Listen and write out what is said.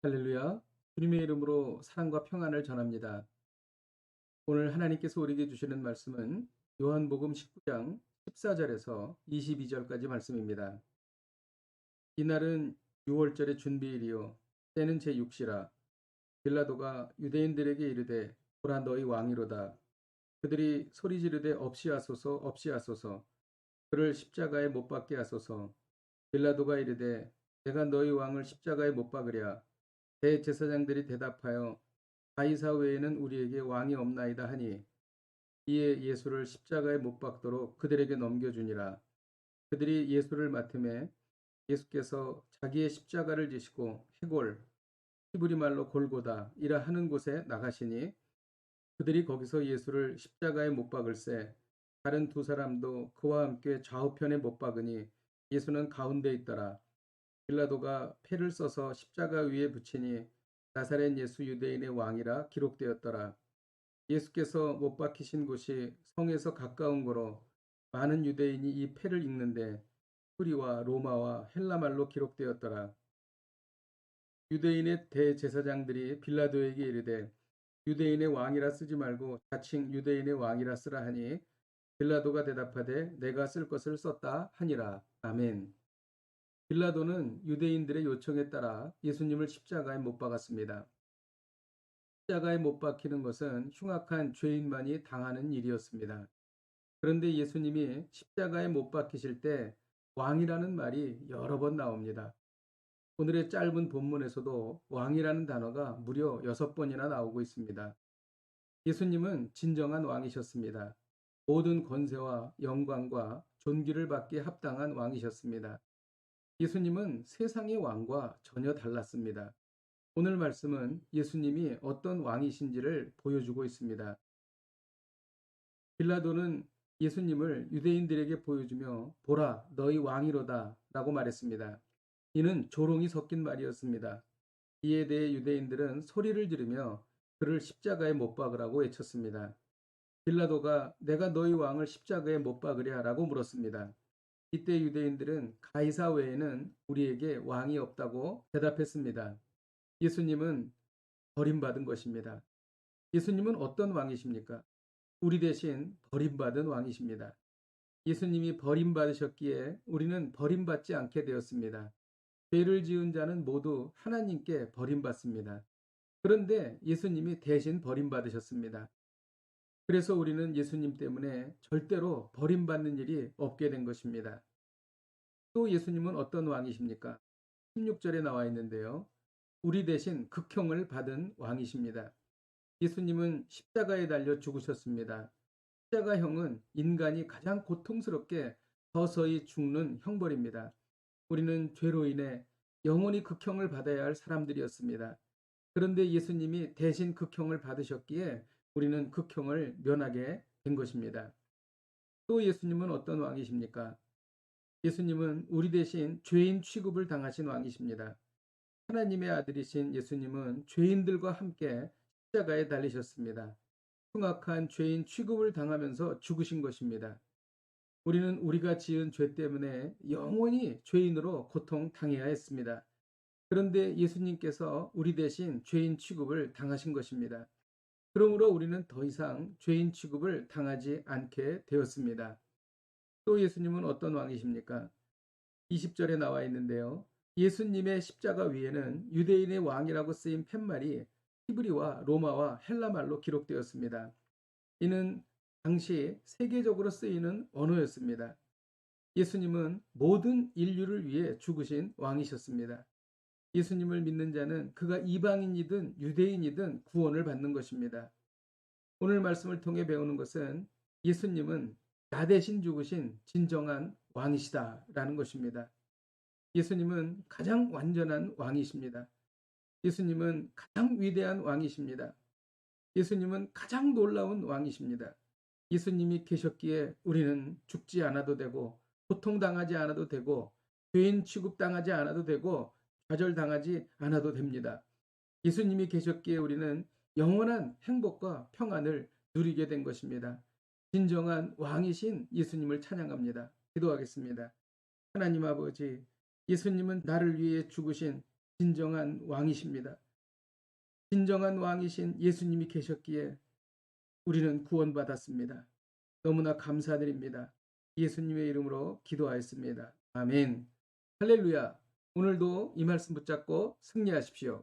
할렐루야. 주님의 이름으로 사랑과 평안을 전합니다. 오늘 하나님께서 우리에게 주시는 말씀은 요한복음 19장 14절에서 22절까지 말씀입니다. 이날은 6월절의 준비일이요 때는 제6시라. 빌라도가 유대인들에게 이르되 보라 너희 왕이로다. 그들이 소리 지르되 없이 하소서 없이 하소서. 그를 십자가에 못 박게 하소서. 빌라도가 이르되 내가 너희 왕을 십자가에 못 박으랴. 대제사장들이 대답하여 가이사 외에는 우리에게 왕이 없나이다 하니 이에 예수를 십자가에 못 박도록 그들에게 넘겨주니라. 그들이 예수를 맡음에 예수께서 자기의 십자가를 지시고 해골 히브리 말로 골고다 이라 하는 곳에 나가시니 그들이 거기서 예수를 십자가에 못 박을새 다른 두 사람도 그와 함께 좌우편에 못 박으니 예수는 가운데 있더라. 빌라도가 패를 써서 십자가 위에 붙이니 나사렛 예수 유대인의 왕이라 기록되었더라. 예수께서 못 박히신 곳이 성에서 가까운 거로 많은 유대인이 이 패를 읽는데 히브리와 로마와 헬라말로 기록되었더라. 유대인의 대제사장들이 빌라도에게 이르되 유대인의 왕이라 쓰지 말고 자칭 유대인의 왕이라 쓰라 하니 빌라도가 대답하되 내가 쓸 것을 썼다 하니라. 아멘. 빌라도는 유대인들의 요청에 따라 예수님을 십자가에 못 박았습니다. 십자가에 못 박히는 것은 흉악한 죄인만이 당하는 일이었습니다. 그런데 예수님이 십자가에 못 박히실 때 왕이라는 말이 여러 번 나옵니다. 오늘의 짧은 본문에서도 왕이라는 단어가 무려 6번이나 나오고 있습니다. 예수님은 진정한 왕이셨습니다. 모든 권세와 영광과 존귀를 받기에 합당한 왕이셨습니다. 예수님은 세상의 왕과 전혀 달랐습니다. 오늘 말씀은 예수님이 어떤 왕이신지를 보여주고 있습니다. 빌라도는 예수님을 유대인들에게 보여주며 보라 너희 왕이로다 라고 말했습니다. 이는 조롱이 섞인 말이었습니다. 이에 대해 유대인들은 소리를 지르며 그를 십자가에 못 박으라고 외쳤습니다. 빌라도가 내가 너희 왕을 십자가에 못 박으랴 라고 물었습니다. 이때 유대인들은 가이사 외에는 우리에게 왕이 없다고 대답했습니다. 예수님은 버림받은 것입니다. 예수님은 어떤 왕이십니까? 우리 대신 버림받은 왕이십니다. 예수님이 버림받으셨기에 우리는 버림받지 않게 되었습니다. 죄를 지은 자는 모두 하나님께 버림받습니다. 그런데 예수님이 대신 버림받으셨습니다. 그래서 우리는 예수님 때문에 절대로 버림받는 일이 없게 된 것입니다. 또 예수님은 어떤 왕이십니까? 16절에 나와 있는데요. 우리 대신 극형을 받은 왕이십니다. 예수님은 십자가에 달려 죽으셨습니다. 십자가형은 인간이 가장 고통스럽게 서서히 죽는 형벌입니다. 우리는 죄로 인해 영원히 극형을 받아야 할 사람들이었습니다. 그런데 예수님이 대신 극형을 받으셨기에 우리는 극형을 면하게 된 것입니다. 또 예수님은 어떤 왕이십니까? 예수님은 우리 대신 죄인 취급을 당하신 왕이십니다. 하나님의 아들이신 예수님은 죄인들과 함께 십자가에 달리셨습니다. 흉악한 죄인 취급을 당하면서 죽으신 것입니다. 우리는 우리가 지은 죄 때문에 영원히 죄인으로 고통당해야 했습니다. 그런데 예수님께서 우리 대신 죄인 취급을 당하신 것입니다. 그러므로 우리는 더 이상 죄인 취급을 당하지 않게 되었습니다. 또 예수님은 어떤 왕이십니까? 20절에 나와 있는데요. 예수님의 십자가 위에는 유대인의 왕이라고 쓰인 팻말이 히브리와 로마와 헬라말로 기록되었습니다. 이는 당시 세계적으로 쓰이는 언어였습니다. 예수님은 모든 인류를 위해 죽으신 왕이셨습니다. 예수님을 믿는 자는 그가 이방인이든 유대인이든 구원을 받는 것입니다. 오늘 말씀을 통해 배우는 것은 예수님은 나 대신 죽으신 진정한 왕이시다라는 것입니다. 예수님은 가장 완전한 왕이십니다. 예수님은 가장 위대한 왕이십니다. 예수님은 가장 놀라운 왕이십니다. 예수님이 계셨기에 우리는 죽지 않아도 되고 고통당하지 않아도 되고 죄인 취급당하지 않아도 되고 좌절당하지 않아도 됩니다. 예수님이 계셨기에 우리는 영원한 행복과 평안을 누리게 된 것입니다. 진정한 왕이신 예수님을 찬양합니다. 기도하겠습니다. 하나님 아버지, 예수님은 나를 위해 죽으신 진정한 왕이십니다. 진정한 왕이신 예수님이 계셨기에 우리는 구원받았습니다. 너무나 감사드립니다. 예수님의 이름으로 기도하였습니다. 아멘. 할렐루야. 오늘도 이 말씀 붙잡고 승리하십시오.